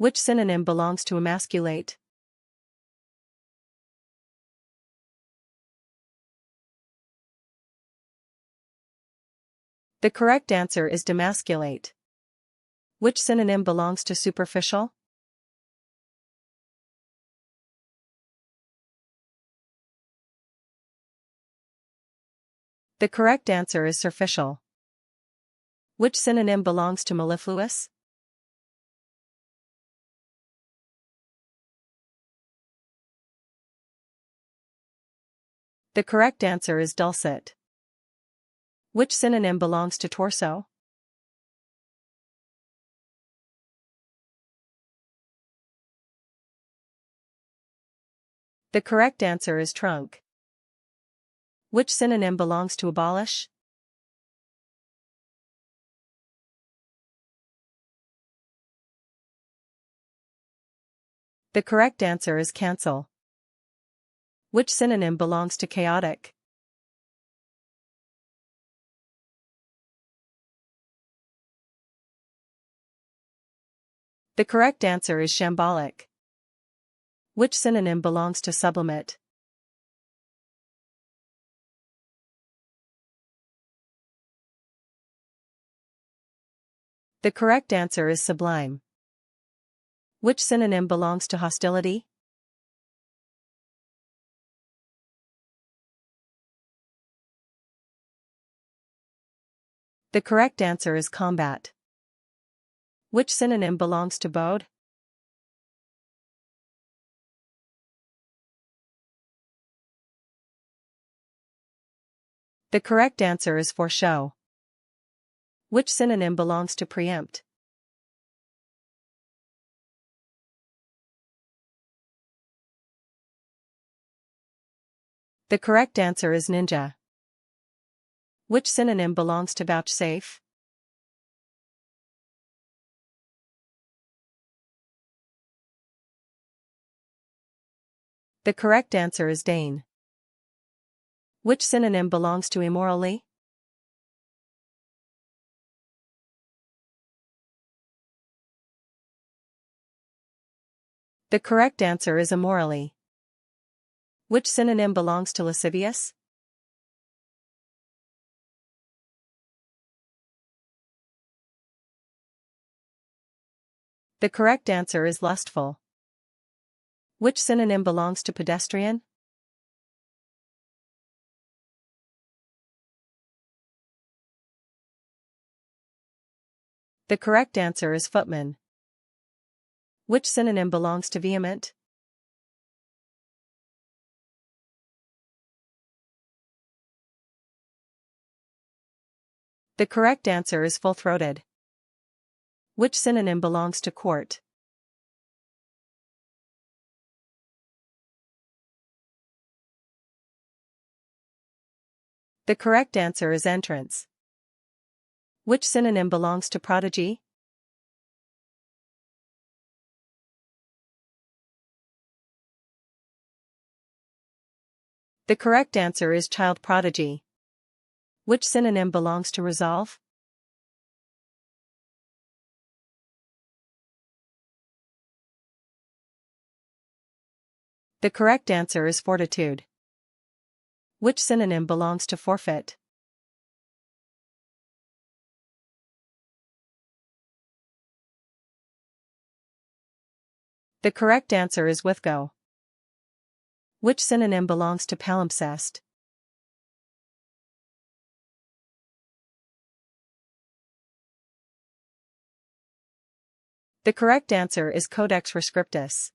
Which synonym belongs to emasculate? The correct answer is demasculate. Which synonym belongs to superficial? The correct answer is superficial. Which synonym belongs to mellifluous? The correct answer is dulcet. Which synonym belongs to torso? The correct answer is trunk. Which synonym belongs to abolish? The correct answer is cancel. Which synonym belongs to chaotic? The correct answer is shambolic. Which synonym belongs to sublimate? The correct answer is sublime. Which synonym belongs to hostility? The correct answer is combat. Which synonym belongs to bode? The correct answer is foreshow. Which synonym belongs to preempt? The correct answer is ninja. Which synonym belongs to vouchsafe? The correct answer is deign. Which synonym belongs to immorally? The correct answer is immorally. Which synonym belongs to lascivious? The correct answer is lustful. Which synonym belongs to pedestrian? The correct answer is footman. Which synonym belongs to vehement? The correct answer is full-throated. Which synonym belongs to court? The correct answer is entrance. Which synonym belongs to prodigy? The correct answer is child prodigy. Which synonym belongs to resolve? The correct answer is fortitude. Which synonym belongs to forfeit? The correct answer is withgo. Which synonym belongs to palimpsest? The correct answer is codex rescriptus.